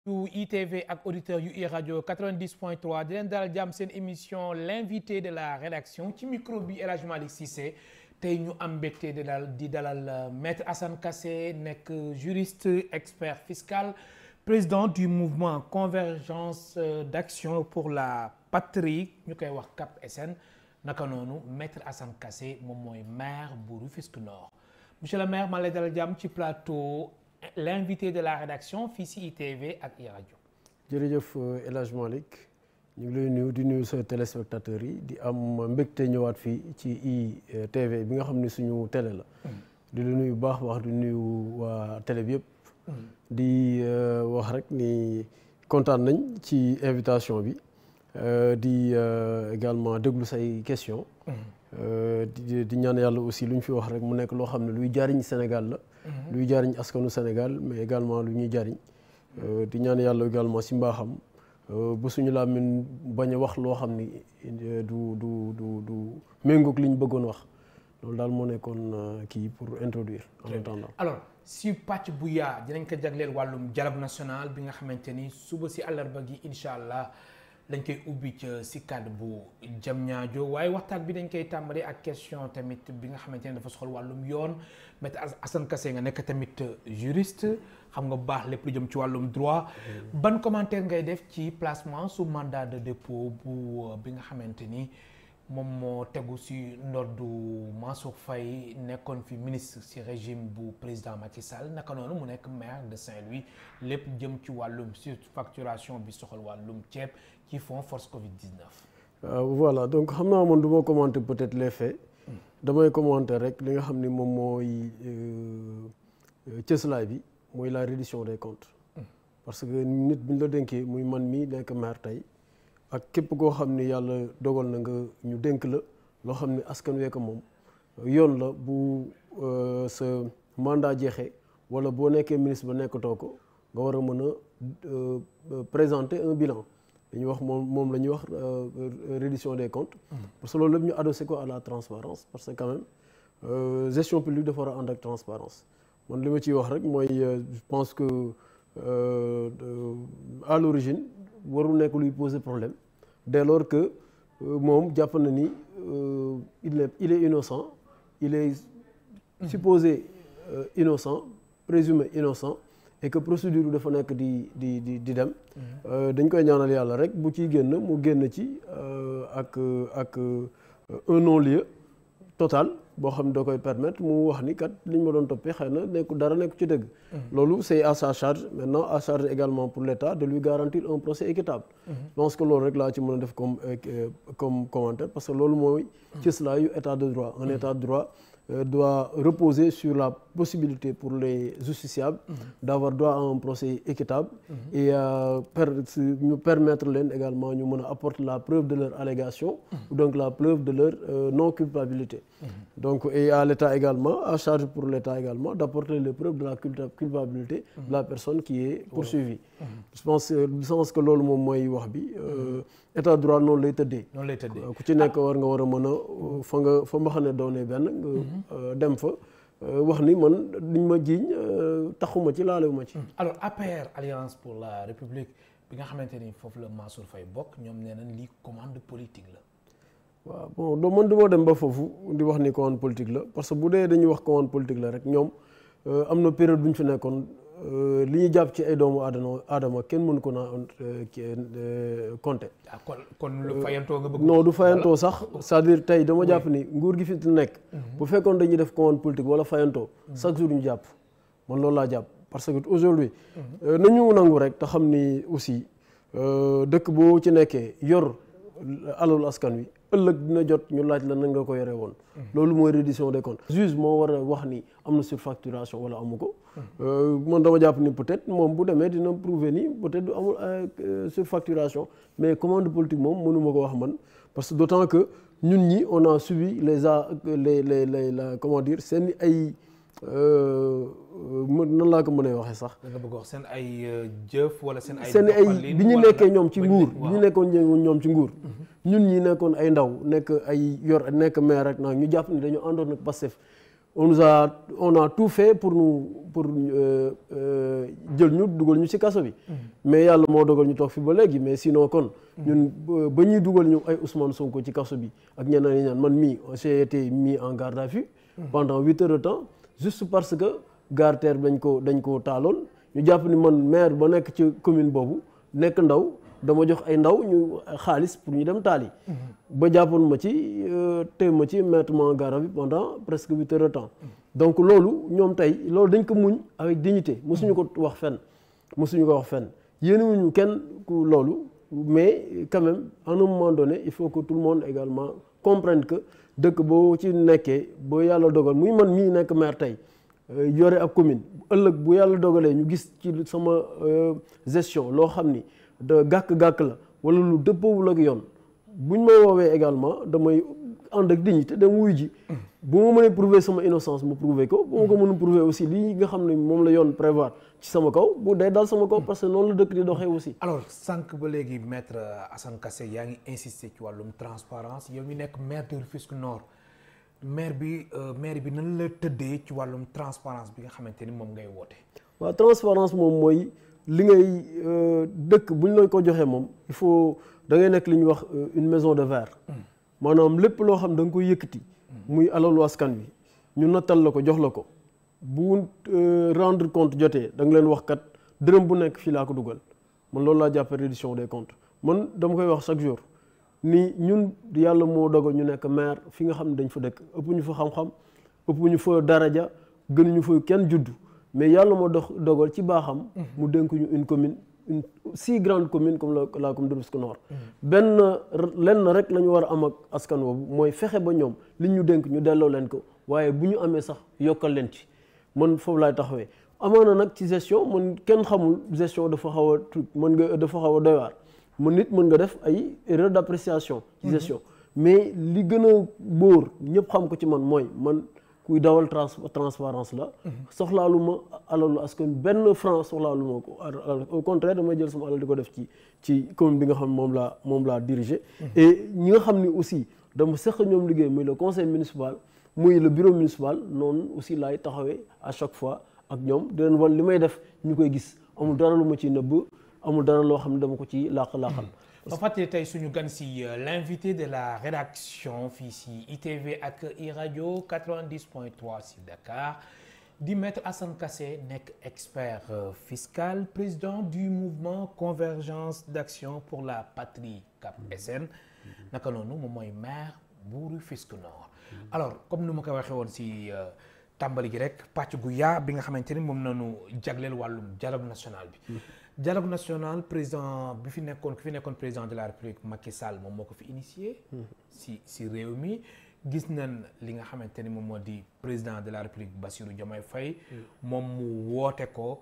yu ITV ak auditeurs yu iRadio 90.3 di leen dalal jàmm seen émission l'invité de la rédaction ci micro bi El Hadj Malick Cissé tey ñu am mbégte di dalal maître Assane Kassé nekk juriste expert fiscal président du mouvement convergence d'action pour la patrie ñu koy wax CAP-SN naka noonu maître Assane Kassé moom mooy maire bu Rufisque Nord monsieur le maire maa lay dalal jàmm ci plateau l'invité de la rédaction fii ci ITV ak iRadio. jërëjëf El Hadj Malick ñu ngi lay nuyu di nuyu sa téléspectateurs yi di am mbégte ñëwaat fii ci ITV bi nga xam ne suñu télé la. di la nuyu bu baax wax di nuyu waa télé bi yëpp. di wax rek ni kontaan nañ ci invitation bi di également déglu say questions. di ñaan yàlla aussi lu ñu fi wax rek mu nekk loo xam ne luy jariñ Sénégal la. luy jariñ askanu Sénégal mais également lu ñuy jariñ di ñaan yàlla également si mbaaxam ba suñu làmmiñ bañ a wax loo xam ni du méngoog li ñu bëggoon wax loolu daal moo nekkoon kii pour introduire en attendant. alors si pàcc bu yaa dinañ ko jagleel wàllum dialogue national bi nga xamante ni suba si àllarba gi incha allah dañ koy ubbi ci cadre bu Diamniadio waaye waxtaan bi dañ koy tàmbali ak question tamit bi nga xamante ne dafa soxal wàllum yoon maître Assane Kassé nga nekk tamit juriste xam nga bu baax lépp lu jëm ci wàllum droit ban commentaire ngay def ci placement sous mandat de dépôt bi nga xamante ni moom moo tegu ci ndoddu Mansour Faye nekkoon fi ministre ci régime bu président Macky Sall naka noonu mu nekk maire de Saint-Louis lépp jëm ci wàllum surfacturation bi soxal wàllum ceeb ci fonds force Covid-19. Voilà donc xam naa man du ma commenter peut-être les faits. damay commenter rek li nga xam ni moom mooy cëslaay bi mooy la reddition des comptes. parce que nit bu ñu la dénkee muy man mii nekk maire tey. ak képp koo xam ni yàlla dogal na nga ñu dénk la loo xam ni askan wee ko moom yoon la bu sa mandat jeexee wala boo nekkee ministre ba nekkatoo ko nga war a mën a présenter un bilan dañuy wax moom la ñuy wax reddition des comptes. parce que loolu lépp ñu adossé ko à la transparence parce que quand même gestion publique dafa war a ànd ak transparence man li ma ciy wax rek mooy je pense que à l'origine warul nekk luy poser problème dès lors que moom jàpp na ni il est innocent il est supposé innocent présumé innocent et que procédure bi dafa nekk di dem dañ koy ñaanal yàlla rek bu ciy génn mu génn ci ak un non-lieu total boo xam ne da koy permettre mu wax ni kat li ñu ma doon toppee xëy na dara nekk ci dëgg. loolu c'est à sa charge maintenant à charge également pour l'État de lui garantir un procès équitable. je pense que loolu rek laa ci mën a def comme commentaire parce que loolu mooy cëslaayu état de droit. un état de droit doit reposer sur la possibilité pour les justiciables d'avoir droit à un procès équitable et ñu permettre leen également ñu mën a apporter la preuve de leur allégation donc la preuve de leur non culpabilité donc et à l'État également à charge pour l'État également d'apporter les preuves de la culpabilité de la personne qui est poursuivie je pense que loolu moom mooy wax bi état de droit noonu lay tëddee ku ci nekk war nga war a mën a fa ma xam ne doonee benn nga dem fa wax ni man liñ ma jiiñ taxuma ci laalewuma ci. alors APR Alliance pour la République bi nga xamante ni foofu la Mansour Faye bokk ñoom nee nañ lii commande politique la. waaw bon doo man du ma dem ba foofu di wax ni commande politique la parce que bu dee dañuy wax commande politique la rek ñoom am na période bu ñu fi nekkoon li ñu jàpp ci ay doomu aadama kenn mënu ko naa compter. kon lu fayantoo nga bëgg. non du fayantoo sax c'est-à-dire tey dama jàpp ni nguur gi fi nekk. bu fekkoon dañuy def commande politique wala fayantoo. chaque jour ñu jàpp man loolu laa jàpp parce que aujourd'hui nañu nangu rek te xam ni aussi dëkk boo ci nekkee yor alalu askan wi ëllëg dina jot ñu laaj la nan nga ko yore woon. loolu mooy reddition des comptes. juge moo war a wax ni am na surfacturation wala amu ko. man dama jàpp ni peut-être moom bu demee dina prouver ni peut-être du amul surfacturation mais commande politique moom mënuma ko wax man parce que d'autant que ñun ñi on a subi les comment dire seen ay nan laa ko mënee waxee sax. da nga bëgg wax seen ay jëf wala seen ay bi ñu nekkee ñoom ci nguur bi ñu nekkoon ñoom ci nguur. ñun ñi nekkoon ay ndaw nekk maire rek naa ñu jàpp ni dañu àndoon ak Pastef on a tout fait pour jël ñu dugal ñu ci kaso bi. mais yàlla moo dogal ñu toog fi ba léegi mais sinon kon. ñun ba ñuy dugal ñu ay Ousmane Sonko ci kaso bi ak ñeneen ñaan man mii j'ai été mis en garde à vue. pendant 8 heures de temps juste parce que gare terre dañ ko taaloon ñu jàpp ni man maire ba nekk ci commune boobu nekk ndaw. dama jox ay ndaw ñu xaalis pour ñu dem taali ba jàppoon ma ci tey ma ci mettre ma en garde à vue pendant presque 8 heures de temps donc loolu ñoom tey loolu dañ ko muñ avec dignité mosuñu ko wax fenn yéenewuñu kenn ku loolu mais quand même à un moment donné il faut que tout le monde également comprenne que dëkk boo ci nekkee boo yàlla dogal muy man mii nekk maire tey yore ab commune ëllëg bu yàlla dogalee ñu gis ci sama gestion loo xam ni de gàkk-gàkk la wala lu dëppoowul ak yoon buñ may woowee également damay ànd ak dignité dem wuy ji bu ma mënee prouver sama innocence mu prouver ko bu ma ko mën a prouver aussi lii nga xam ne moom la yoon prévoir ci sama kaw bu day dal sama kaw parce que noonu la dëkk di doxee aussi. alors sànq ba léegi maître Assane Kassé yaa ngi insister ci wàllum transparence yow mi nekk maire de Rufisque Nord maire bi nan la tëddee ci wàllum transparence bi nga xamante ni moom ngay woote. waaw transparence moom mooy li ngay dëkk bu ñu la ko joxee moom il faut da ngay nekk li ñuy wax une maison de verre maanaam lépp loo xam da nga koy yëkkati muy alalu askan bi ñu nattal la ko jox la ko bu rendre compte jotee da nga leen wax kat dërëm bu nekk fii laa ko dugal man loolu laa jàppe reddition des comptes man dama koy wax chaque jour ni ñun yàlla moo dogal ñu nekk maire fi nga xam ne dañ fa dëkk ëpp ñu fa xam-xam ëpp ñu fa daraja gënuñu fa kenn juddu mais yàlla moo dogal ci baaxam mu dénk ñu une commune une si grande commune comme la commune de Rufisque Nord lenn rek la ñu war a am ak askan boobu mooy fexe ba ñoom li ñu dénk ñu delloo leen ko waaye bu ñu amee sax yokkal leen ci man foofu laay taxawee amaana nag ci gestion man kenn xamul gestion dafa xaw a dafa xaw a doy waar mën nga def ay erreur d'appréciation ci gestion mais li gën a bóor ñëpp xam ko ci man kuy dawal transparence la soxlaalu ma alalu askan benn franc soxlaalu ma ko au contraire damay jël sama alal di ko def ci commune bi nga xam moom laa diriger et ñi nga xam ni aussi dama seq ñoom liggéey muy le conseil municipal muy le bureau municipal noonu aussi laay taxawee à chaque fois ak ñoom di leen wan li may def ñu koy gis amul dara lu ma ci nëbb amul dara loo xam ne dama ko ci làq-làqal ba fàttali tey suñu gan si l'invité de la rédaction fii si ITV ak iRadio 90.3 si Dakar di maître Assane Kassé nekk expert fiscal président du mouvement Convergence d'action pour la patrie CAP-SN naka noonu moom mooy maire bu Rufisque Nord alors comme ni ma ko waxee woon si tàmbali gi rek pàcc gu yaa bi nga xamante ni moom nañu jagleel wàllum dialogue national bi dialogue national président ki fi nekkoon président de la République Macky Sall moom moo ko fi initié si réew mi gis nañ li nga xamante ni moom moo di président de la République Bassirou Diomaye Faye moom mu woote ko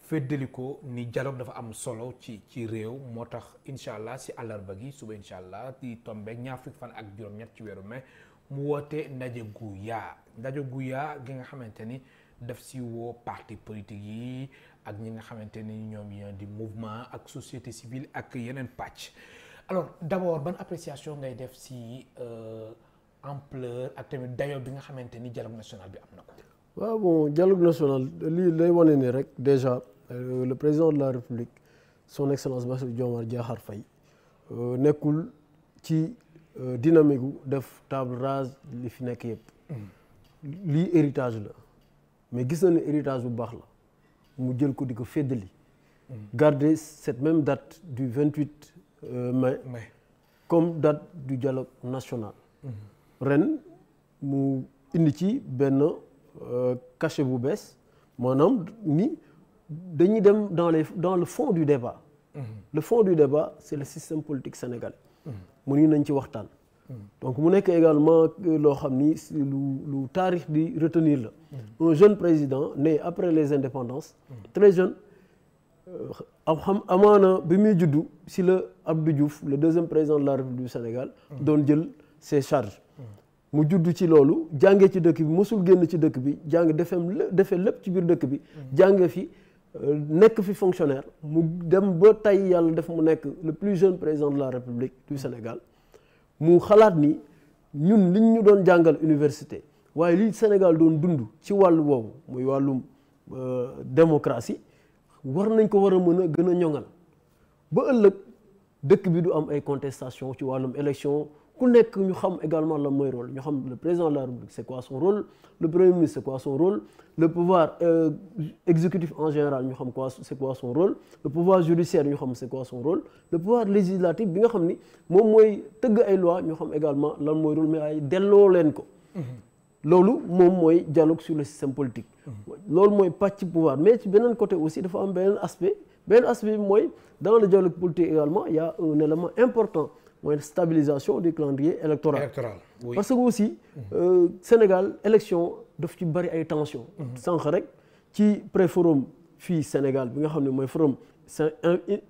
feddali ko ni dialogue dafa am solo ci réew moo tax incha allah si àllarba gi suba incha allah di tombeek ñaar fukki fan ak juróom-ñett ci weeru mai mu woote ndaje gu yaa gi nga xamante ni daf si woo parti politique yi ak ñi nga xamante ni ñoom yi di mouvement ak société civile ak yeneen pàcc alors d'abord ban appréciation ngay def si ampleur ak tamit dayo bi nga xamante ni dialogue national bi am na ko. waaw bon dialogue national lii lay wane ni rek déjà le président de la République son excellence Bassirou Diomaye Diakhar Faye nekkul ci dynamique gu def table rase li fi nekk yëpp. lii héritage la mais gis na ne héritage bu baax la mu jël ko di ko féddali. garder cette même date du 28 mai comme date du dialogue national. ren mu indi ci benn cachet bu bees maanaam ni dañuy dem dans le fond du débat. Le fond du débat c'est le système politique sénégalais. mu ni nañ ci waxtaan. donc mu nekk également loo xam ni lu taarix di retenir la. un jeune président né après les indépendances. très jeune. amaana bi muy juddu si la Abdou Diouf le deuxième président de la République du Sénégal. doon jël ses charges. mu juddu ci loolu jàngee ci dëkk bi mosul génn ci dëkk bi jàng defee lépp ci biir dëkk bi. jàngee fi nekk fi fonctionnaire mu dem ba tey yàlla def mu nekk le plus jeune président de la République du Sénégal. mu xalaat ni ñun liñ ñu doon jàngal université waaye li Sénégal doon dund ci wàllu woowu muy wàllum démocratie war nañ ko war a mën a gën a ñoŋal ba ëllëg dëkk bi du am ay contestation ci wàllum élection ku nekk ñu xam également lan mooy rôle ñu xam le président de la République c'est quoi son rôle le premier ministre c'est quoi son rôle le pouvoir exécutif en général ñu xam quoi c'est quoi son rôle le pouvoir judiciaire ñu xam c'est quoi son rôle le pouvoir législatif bi nga xam ni moom mooy tëgg ay loi ñu xam également lan mooy rôle mais ay delloo leen ko loolu moom mooy dialogue sur le système politique loolu mooy pàcc pouvoir mais ci beneen côté aussi dafa am beneen aspect bi mooy dans le dialogue politique également il y a un élément important mooy stabilisation du calendrier électoral oui. Parce que aussi Sénégal élection daf ci bari ay tensions sànq rek ci pré-forum fii Sénégal bi nga xam ne mooy forum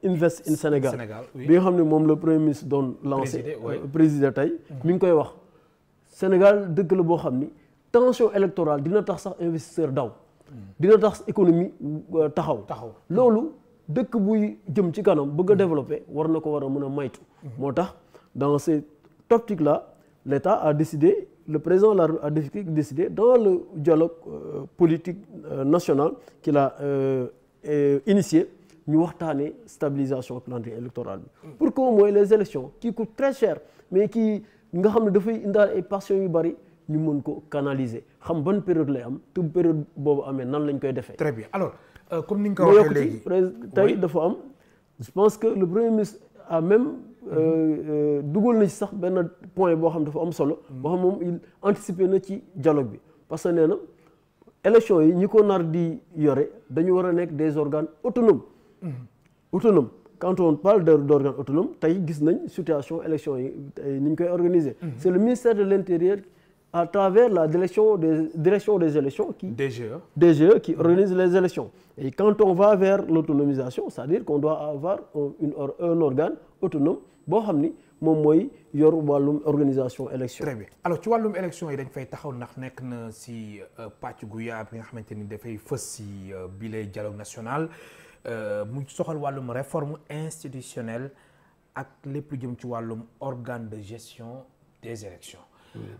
Invest in Sénégal bi nga xam ne moom le premier ministre doon lancé président tey mi ngi koy wax Sénégal dëkk la boo xam ni tension électorale dina tax sax investisseur daw dina tax économie taxaw loolu dëkk buy jëm ci kanam bëgg a développer war na ko war a mën a maytu moo tax dans cette optique-là l'État a décidé le président a décidé dans le dialogue politique national qu'il a initié ñu waxtaanee stabilisation calendrier électoral bi pour qu'au moins les élections qui coûtent très cher mais qui nga xam ne dafay indaal ay passions yu bari ñu mën ko canaliser xam ban période lay am te période boobu amee nan lañ koy defee. Très bien alors comme ni nga ko waxee léegi tey dafa am je pense que le premier ministre a même dugal na ci sax benn point boo xam dafa am solo. boo xam moom il anticipé na ci dialogue bi parce que nee na élection yi ñi ko nar di yore dañu war a nekk des organes autonomes. Autonomes quand on parle d'organes autonomes tey gis nañ situation élection yi ni ñu koy organiser. C'est le ministère de l'Intérieur à travers la direction des élections qui DGE qui organise les élections. Et quand on va vers l'autonomisation, c'est-à-dire qu'on doit avoir un organe autonome boo xam ni moom mooy yor wàllum organisation élection. Très bien alors ci wàllum élection yi dañ fay taxaw ndax nekk na si pàcc gu yaa bi nga xamante ni dafay fës si bile dialogue national mu soxal wàllum réforme institutionnelle ak lépp lu jëm ci wàllum organe de gestion des élections.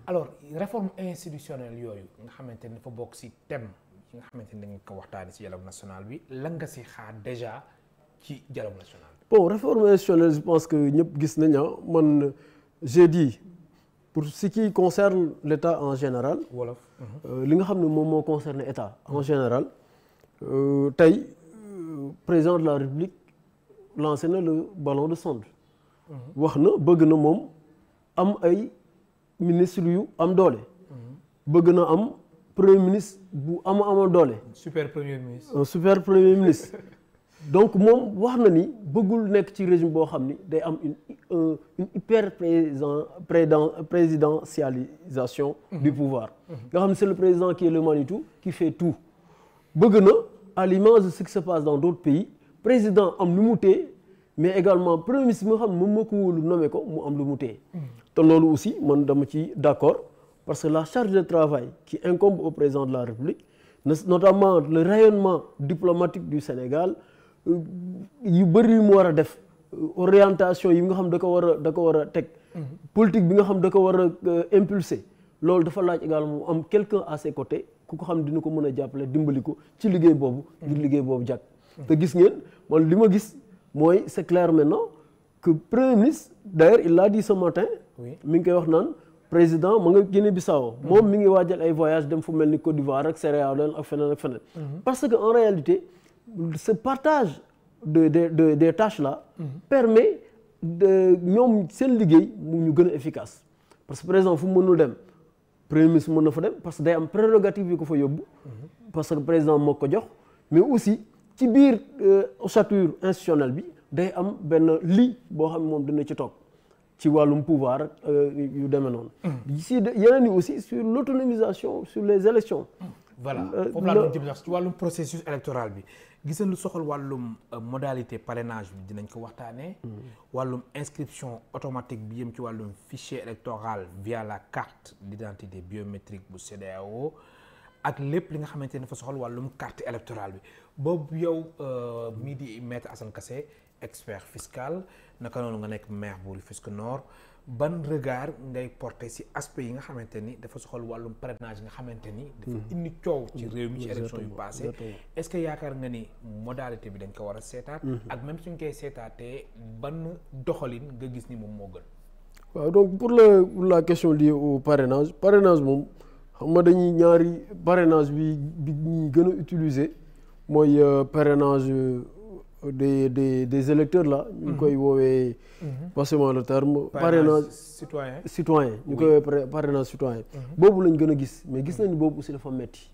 Alors réforme institutionnelle yooyu nga xamante ni dafa bokk ci thème yi nga xamante ni dañ ko waxtaanee ci dialogue national bi lan nga ci xaar déjà ci dialogue national bi. Bon réforme institutionnelle je pense que ñëpp gis nañ man j'ai dit pour ce qui concerne l'État en général. wolof li nga xam ne moom moo concerne État en général tey président de la République lancé na le ballon de sonde. wax na bëgg na moom am ay. ministre yu am doole. bëgg na am premier ministre bu ama doole. super premier ministre. un super premier ministre. donc moom wax na ni bëggul nekk ci régime boo xam ni day am une hyper présidentialisation du pouvoir. nga xam ne c'est le président qui est le Manitou qui fait tout. bëgg na à l'image de ce qui se passe dans d'autres pays président am lu mu téye mais également premier ministre bi nga xam ne moom moo ko wóolu nommé ko mu am lu mu téye. te loolu aussi man dama ci d'accord parce que la charge de travail qui incombe au président de la République notamment le rayonnement diplomatique du Sénégal yu bëri yu mu war a def orientation yi nga xam da ko war a teg politique bi nga xam da ko war a impulser loolu dafa laaj également mu am quelqu'un à ses côtés ku ko xam dina ko mën a jàppale dimbali ko ci liggéey boobu ngir liggéey boobu jàkk te gis ngeen man li ma gis mooy c'est clair maintenant que premier ministre d'ailleurs il l'a dit ce matin mi ngi koy wax naan président ma nga Guinée-Bissau moom mi ngi waajal ay voyage dem fu mel ni Côte d'Ivoire ak Sierra Leone ak feneen parce que en réalité ce partage des tâches là permet de ñoom seen liggéey mu ñu gën a efficace parce que président fu mu mënul dem premier ministre mën na fa dem parce que day am prérogative yi ko fa yóbbu parce que président moo ko jox mais aussi ci biir ossature institutionnelle bi day am benn lii boo xam ne moom dina ci toog ci wàllum pouvoir yu demee noonu. si yeneen yi aussi sur l'autonomisation sur les élections. voilà foofu laa doon jëm sax ci wàllum processus électoral bi gis nañ lu soxal wàllum modalité parrainage bi dinañ ko waxtaanee. wàllum inscription automatique bi yëm ci wàllum fichier électoral via la carte d'identité biométrique bu CEDEAO ak lépp li nga xamante ne dafa soxal wàllum carte électorale bi boobu yow mii di maître Assane Kassé expert fiscal naka noonu nga nekk maire bu Rufisque Nord ban regard ngay porter ci aspect yi nga xamante ni dafa soxal wàllum parrainage nga xamante ni dafa indi coow ci réew mi ci élection yu passé est-ce que yaakaar nga ni modalité bi dañ ko war a seetaat ak même suñ koy seetaatee ban doxalin nga gis ni moom moo gën. waaw donc pour la question liée au parrainage moom xam nga dañuy ñaari parrainage bi ñuy gën a utiliser mooy parrainage des électeurs là. ñu koy woowee. passez-moi le terme. parrainage citoyen ñu koy woowee parrainage citoyen. boobu lañ gën a gis mais gis nañu boobu aussi dafa metti.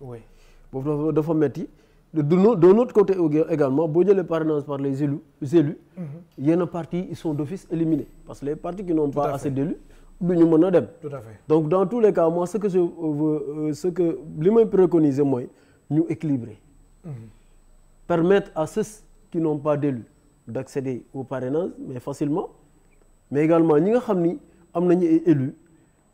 boobu dafa metti d'un autre côté également boo jëlee parrainage par les élus yenn partis ils sont d'office éliminés parce que les partis qui n'ont pas assez d'élus du ñu mën a dem. tout à fait donc dans tous les cas moi ce que je veux li may préconiser mooy ñu équilibrer. Permettre à ceux qui n'ont pas d'élus d'accéder au parrainage mais facilement mais également ñi nga xam ni am nañu ay élus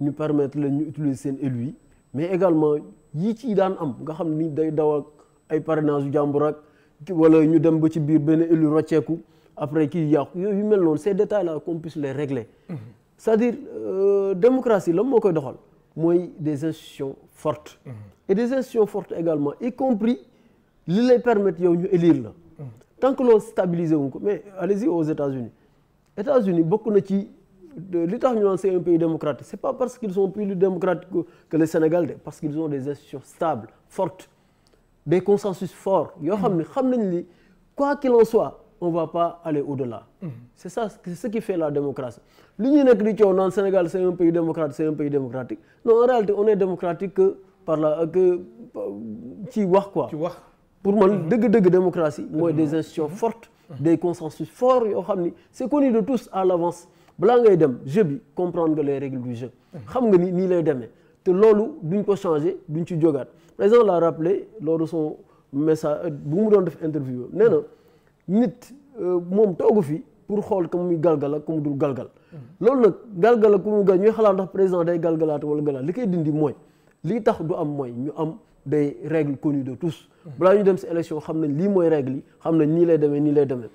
ñu permettre leen ñu utiliser seen élus yi mais également yi ci daan am nga xam ni day daw ak ay parrainage yu jàmbur ak wala ñu dem ba ci biir benn élu rocceeku après kii yàqu yooyu yu mel noonu ces détails là qu'on puisse les régler. C'est-à-dire démocratie la moo koy doxal mooy des institutions fortes. Et des institutions fortes également y compris li lay permettre yow ñu élire la. tant que loolu stabiliser wuñ ko mais allez-y aux États-Unis bokk na ci li tax ñu naan c'est un pays démocratique c'est pas parce qu'ils sont plus démocratiques que le Sénégal de parce qu'ils ont des institutions stables fortes des consensus forts yoo xam ne xam nañ li quoi qu'il en soit on va pas aller au-delà. C'est ça c'est ce qui fait la démocratie li ñuy nekk di coow naan Sénégal c'est un pays démocratique non en réalité on est démocratique que par la que ci wax quoi. ci wax. Pour man dëgg-dëgg démocratie mooy des institutions fortes des consensus forts yoo xam ni c'est connu de tous à l'avance balaa ngay dem jeu bi comprendre nga les règles du jeu xam nga ni nii lay demee te loolu duñ ko changer duñ ci jógaat président l'a rappelé loolu son message bu mu doon def interview nee na nit moom toogu fi pour xool ku muy galgal ak ku mu dul galgal loolu nag galgal ak ku mu gal ñuy xalaat ndax président day galgalaate wala galaat li koy dindi mooy lii tax du am mooy ñu am des règles connues de tous balaa ñu dem ci élection xam nañ lii mooy règle yi xam nañ nii lay demee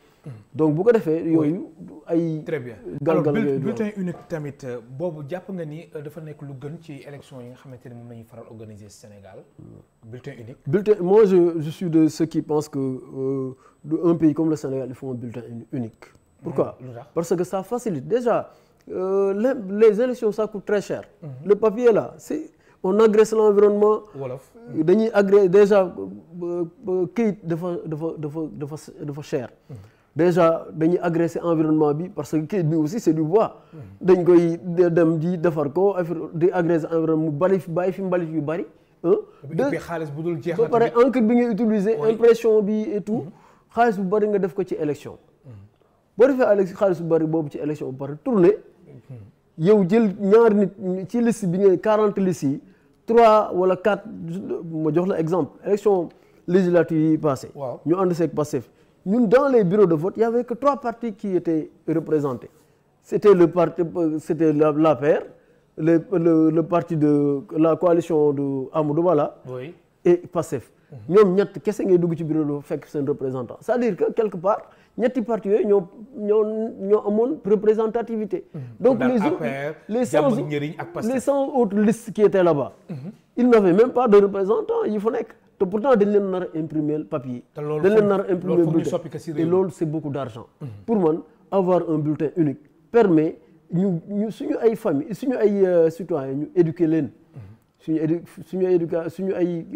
donc bu ko defee yooyu ay très bien galgal alors bulletin unique tamit boobu jàpp nga ni dafa nekk lu gën ci élection yi nga xamante ne moom la ñuy faral organiser Sénégal bulletin unique moi je suis de ceux qui pensent que un pays comme le Sénégal il faut un bulletin unique pourquoi parce que ça facilite déjà les élections ça coûte très cher le papier là on agresse l'environnement. wolof dañuy agresse déjà këyit dafa cher. déjà dañuy agresser environnement bi parce que këyit bi aussi c'est du bois. dañ koy dem di defar ko di agresser environnement mu bàyyi fi mbalit yu bari. xaalis bu dul jeex ba pare encre bi ngay utiliser impression bi et tout xaalis bu bari nga def ko ci élection. boo defee xaalis bu bari boobu ci élection ba pare tourner. yow jël ñaari nit ci liste bi ngay 40 listes yi 3 wala 4 ma jox la exemple élection législative yi passé ñu ànd seeg Pastef ñun dans les bureaux de vote il y avait que 3 partis qui étaient représentés c'était l'APR le parti de la coalition de Amadou Ba et Pastef ñoom ñett kese ngay dugg ci bureau de vote fekk seen représentant c'est-à-dire que quelque part ñetti partis yooyu ñoo amoon représentativité. donc les 100 autres listes qui étaient là-bas. ils n'avaient même pas de représentants yi fa nekk te pourtant dañ leen nar a imprimer papier. dañ leen nar a imprimer bulletin et loolu c'est beaucoup d'argent. pour man avoir un bulletin unique permet ñu suñu ay famille suñu ay citoyens ñu éduquer leen. suñu ay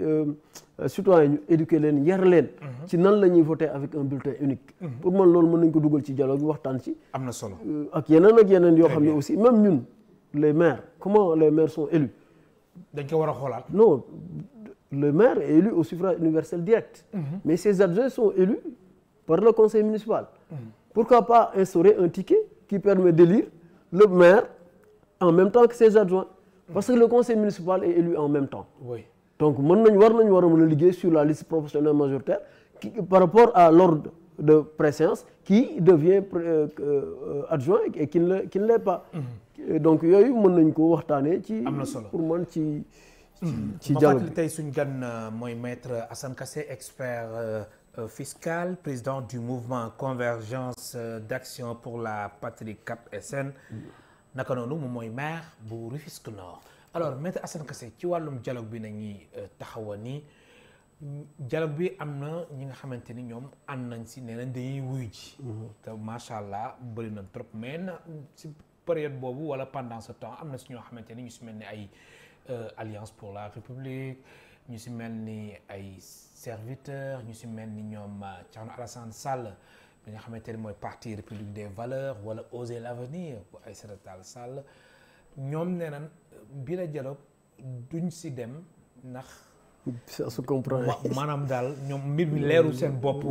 citoyens ñu éduquer leen yar leen. ci nan la ñuy voter avec un bulletin unique. pour man loolu mën nañ ko dugal ci dialogue waxtaan ci. am na solo ak yeneen yoo xam ne aussi même ñun les maires comment les maires sont élus. dañ ko war a xoolaat. non le maire est élu au suffrage universel direct. mais ses adjoints sont élus par le conseil municipal. pourquoi pas instaurer un ticket qui permet d'élire le maire en même temps que ses adjoints. parce que le conseil municipal est élu en même temps. Oui. donc war nañu a mën a liggéey sur la liste proportionnelle majoritaire par rapport à l'ordre de préséance qui devient adjoint et qui ne l'est pas. donc yooyu mën nañ ko waxtaanee ci. am na solo pour man ci dialogue bi. tey suñu gan mooy maître Assane Kassé expert fiscal président du mouvement Convergence d'action pour la patrie CAP SN. naka noonu moom mooy maire bu Rufisque Nord. alors maître Assane Kassé ci wàllum dialogue bi nañuy taxawa nii dialogue bi am na ñi nga xamante ni ñoom ànd nañ si nee nañ dañuy wuyu ji. te macha allah bëri na trop mais na si période boobu wala pendant ce temps am na si ñoo xamante ni ñu si mel ni ay Alliance pour la République ñu si mel ni ay serviteurs ñu si mel ni ñoom Thierno Alassane Sall bi nga xamante ni mooy parti République des valeurs wala Oser l'avenir bu Aïssata Tall Sall ñoom nee nañ bi la dialogue duñ si dem ndax. ça se comprend. maanaam daal ñoom mbir mi leeru seen bopp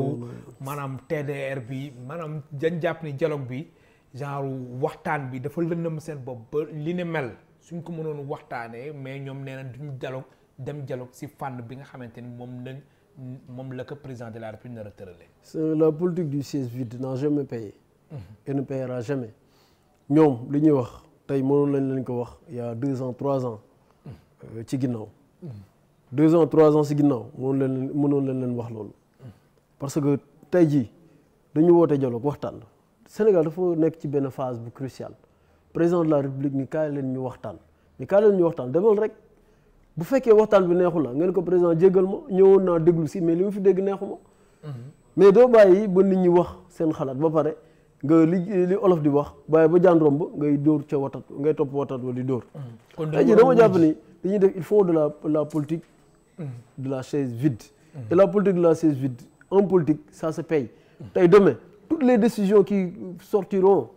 maanaam TDR bi maanaam dañ jàpp ni dialogue bi genre waxtaan bi dafa lëndëm seen bopp ba li ne mel suñ ko mënoon waxtaanee mais ñoom nee na duñ dialogue si fànn bi nga xamante ni moom la ko président de la République nar a tëralee. La politique du siège vide n'a jamais payé. Et ne payera jamais. ñoom li ñuy wax tey mënoon lañ leen ko wax il y a 2 ans 3 ans ci ginnaaw. 2 ans 3 ans si ginnaaw mënoon leen wax loolu parce que tey jii dañu woote dialogue waxtaan Sénégal dafa nekk ci benn phase bu cruciale président de la République ni kaay leen ñu waxtaan demal rek bu fekkee waxtaan bi neexu la ngeen ko président jéggal ma ñëwoon naa déglu si mais li mu fi dégg neexu ma mais doo bàyyi ba nit ñi wax seen xalaat ba pare nga li olof di wax bàyyi ba jaan romb ngay dóor ca watat ngay topp watat wala di dóor tey jii dama jàpp ni dañuy def il faut de la politique de la chaise vide. Et la politique de la chaise vide, en politique, ça se paye. Et demain, toutes les décisions qui sortiront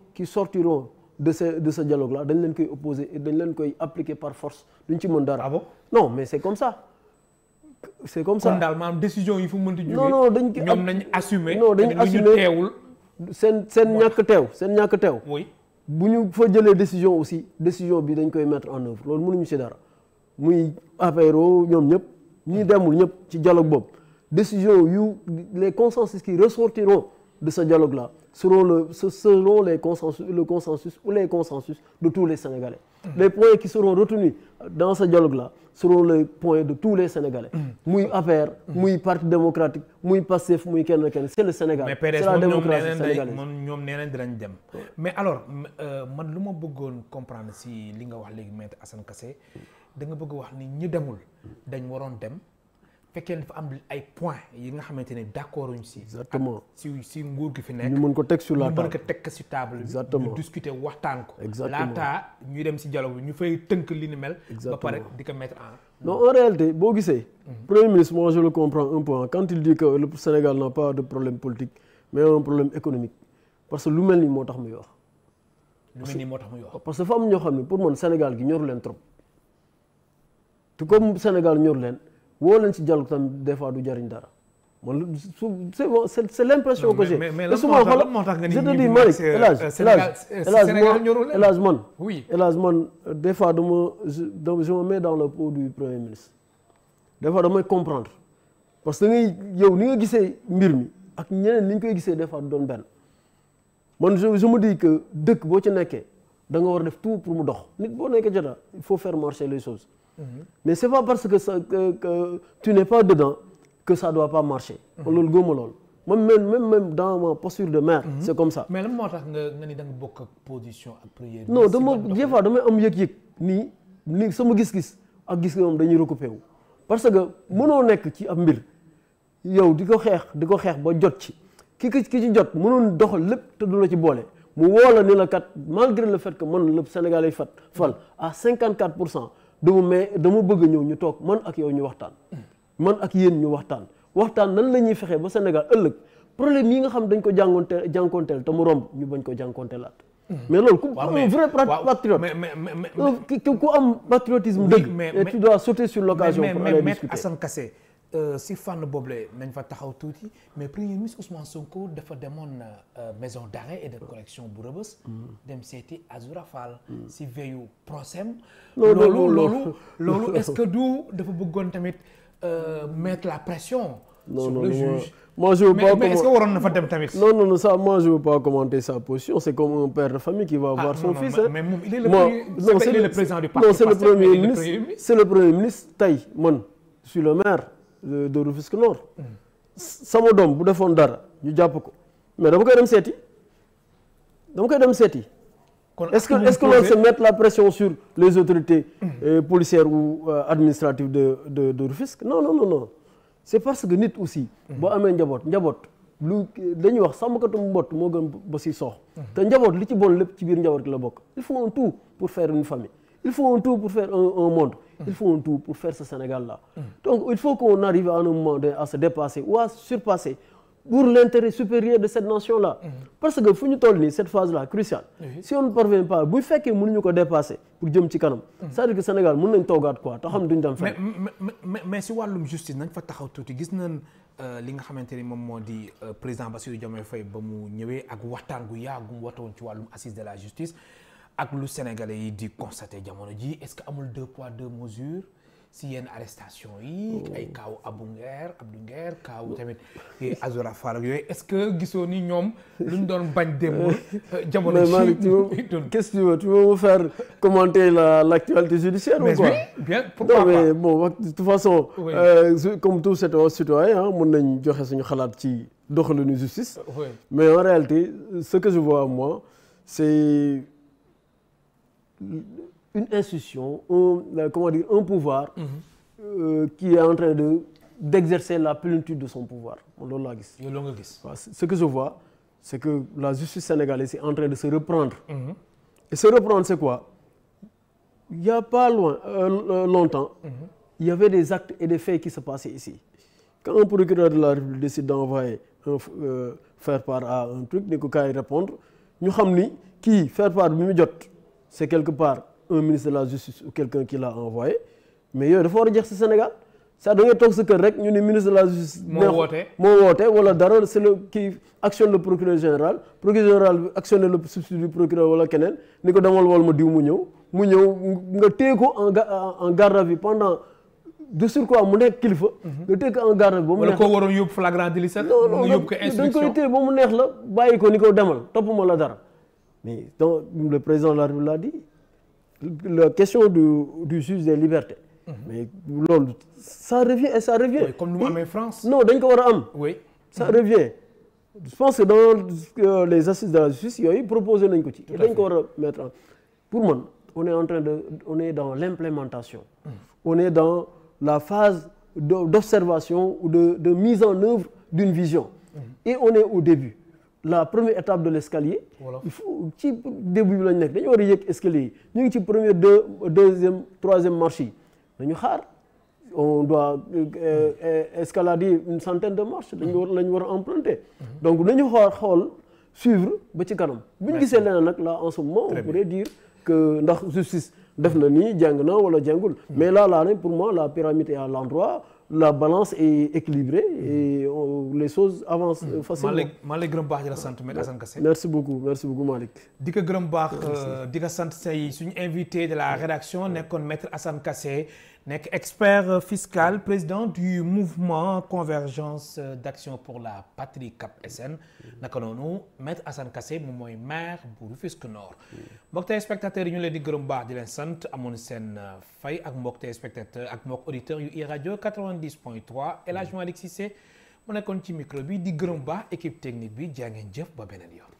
de ce dialogue-là, dañ leen koy opposer et dañ leen koy appliquer par force. duñ ci mën dara. Ah bon? Non, mais c'est comme ça. C'est comme ça. kon daal maanaam décision yi fu mu mënti jógee. non dañ ko ñoom nañ assumer. non dañ assumer teewul. seen ñàkk teew. oui. bu ñu fa jëlee décision aussi décision bi dañ koy mettre en œuvre loolu mënuñu ci dara muy apéro ñoom ñëpp. ñi demul ñëpp ci dialogue boobu décision les consensus qui ressortiront de ce dialogue là seront le consensus ou les consensus de tous les Sénégalais. Les points qui seront retenus dans ce dialogue là seront les points de tous les Sénégalais. muy APR muy Parti démocratique muy Pastef muy kenn c'est le Sénégal. c'est la démocratie sénégalaise. ñoom nee nañ dinañ dem. mais alors man lu ma bëggoon comprendre si li nga wax léegi maître Assane Kassé da nga bëgg wax ni ñi demul dañ waroon dem fekkee dafa am ay points yi nga xamante ne d'accord uñ si. exactement si nguur gi fi nekk. ñu mën ko teg sur la table ñu mën ko teg si table bi. exactement ñu discuter waxtaan ko. exactement laata ñuy dem si dialogue bi ñu fay tënk li ni mel. ba pare di ko mettre en. non en réalité boo gisee. Premier ministre moi je le comprends un peu quand il dit que le Sénégal n'a pas de problème politique mais un problème économique parce que lu mel nii moo tax muy wax. parce que fa am ñoo xam ne pour man Sénégal gi ñoru leen trop. te comme Sénégal ñor leen woo leen ci dialogue tam des fois du jariñ dara man c'est l'impression que j'ai. mais souvent moo tax nga ni je te dis Malick El Hadj man des fois je me mets dans le pot du Premier ministre des fois damay comprendre parce que yow ni nga gisee mbir mi ak ñeneen ni ñu koy gisee des fois du doon benn man je me dis que dëkk boo ci nekkee da nga war a def tout pour mu dox nit boo nekkee jota il faut faire marcher les choses. Mais c'est pas parce que tu n'es pas dedans que ça doit pas marcher. loolu góoma loolu même dans ma posture de maire. C'est comme ça. mais lan moo tax nga ni da nga bokk ak position ak premier. non des fois damay am yëg-yëg nii sama gis-gis ak gis moom dañuy recoupé wu. parce que mënoo nekk ci ab mbir yow di ko xeex ba jot ci ki ci jot mënoon doxal lépp te du la ci boole mu woo la ni la kat malgré le fait que man le Sénégalais fal à 54%. dama bëgg ñëw ñu toog man ak yow ñu waxtaan man ak yéen ñu waxtaan nan la ñuy fexee ba Sénégal ëllëg problème yi nga xam dañ ko jànkoonteel te mu romb ñu bañ ko jànkoonteelaat mais loolu ku un vrai patriote ku am patriotisme dëgg et tu dois sauter sur l'occasion pour aller discuter. mais Assane Kassé si fànn boobule nañ fa taxaw tuuti mais premier ministre Ousmane Sonko dafa demoon maison d'arrêt et de correction bu Rebeuss dem seeti Azoura Fall si veillu procès loolu est-ce que dafa bëggoon tamit mettre la pression sur le juge. Moi je veux pas mais est-ce que waroon na fa dem tamit. non ça moi je veux pas commenter sa position c'est comme un père de famille qui va voir son fils. mais moom il est le président du parti. Non c'est le premier ministre c'est le premier ministre tey man je suis le maire de Rufisque Nord. sama doom bu defoon dara ñu jàpp ko mais dama koy dem seeti est-ce que l'on se met la pression sur les autorités policières ou administratives de Rufisque? Non. C'est parce que nit aussi boo amee njaboot lu dañuy wax sàmmkatum mbott moo gën ba si soox te njaboot li ci bon lépp ci biir njaboot la bokk. Il faut un tout pour faire une famille, il faut un tout pour faire un monde, il faut un tout pour faire ce Sénégal-là. Donc il faut qu'on arrive à un moment donné à se dépasser ou à surpasser pour l'intérêt supérieur de cette nation-là. Parce que fu ñu toll nii cette phase-là cruciale. Si on ne parvient pas bu fekkee mënuñu ko dépasser pour jëm ci kanam. c'est-à-dire que Sénégal mën nañ toogaat quoi te xam duñ dem fenn. mais si wàllum justice nañ fa taxaw tuuti gis nañ li nga xamante ni moom moo di président Bassirou Diomaye Faye ba mu ñëwee ak waxtaan gu yàggu mu woote woon ci wàllum assise de la justice ak lu Sénégalais yi di constater jamono ji est-ce que amul 2 poids 2 mesures si yenn arrestation yi ay kaaw Abdou Nguer kaaw tamit Azura Fall ak yooyu est-ce que gisoo ni ñoom lu ñu doon bañ démb jamono ji qu'est-ce que tu veux me faire commenter l'actualité judiciaire ou quoi? Bien, pourquoi mais pas? bon de toute façon comme tout citoyen mën nañ joxe suñu xalaat ci doxalinu justice mais en réalité ce que je vois moi c'est une institution, un pouvoir qui est en train d'exercer la plénitude de son pouvoir. Ce que je vois, c'est que la justice sénégalaise est en train de se reprendre. Et se reprendre, c'est quoi? Il n'y a pas longtemps, il y avait des actes et des faits qui se passaient ici. Quand un procureur de la République décide d'envoyer faire part à un truc, il faut répondre. Nous savons qui faire part de c'est quelque part un ministre de la justice ou quelqu'un qui l'a envoyé mais yooyu dafa war a jeex ci Sénégal ça da ngay toog sa kër rek ñu ne ministre de la justice moo woote wala dara c'est le qui actionne le procureur général actionne le substitut du procureur wala keneen ni ko demal wol ma diw mu ñëw nga téye ko en garde à vue pendant de surcroît mu nekk kilifa nga téye ko en garde à vue ba mu neex ko waroon yóbbu flagrant délit nga yóbbu ko instruction dañ koy téye ba mu neex la bàyyi ko ni ko demal toppuma la dara. Mais donc, le président de la République l'a dit, la question du juge des libertés. Mais ça revient et ça revient. Oui, comme nous en France. Non, oui. Ça revient. Je pense que dans les assises de la justice, il y a eu proposé un côté. Pour moi, on est dans l'implémentation. On est dans la phase d'observation ou de mise en œuvre d'une vision. Et on est au début. La première étape de l'escalier, il faut ci début bi lañ nekk dañu war a yéeg escalier yi ñu ngi ci première deuxième troisième marche yi dañu xaar on doit escalader une centaine de marches lañu war a emprunter donc nañu xool suivre ba ci kanam bu ñu gisee leneen nag là en ce moment on pourrait dire que ndax justice def na nii jàng na wala jàngul mais là pour moi la pyramide est à l'endroit, la balance est équilibrée et les choses avancent facilement. maa lay gërëm baax di la sant Maître Assane Kassé. merci beaucoup Malick. di ko gërëm baax di ko sant say suñu invité de la rédaction nekkoon Maître Assane Kassé nekk expert fiscal président du mouvement convergence d'action pour la patrie Cap SN naka noonu Maître Assane Kassé moom mooy maire bu Rufisque Nord. mbokk téléspectateurs yi ñu leen di gërëm baax di leen sant amoon seen fay ak mbokk téléspectateurs ak mbokk auditeurs yu iRadio 90.3 El Hadj Malick Cissé mu nekkoon ci micro bi di gërëm baax équipe technique bi jaa ngeen jëf ba beneen yoon.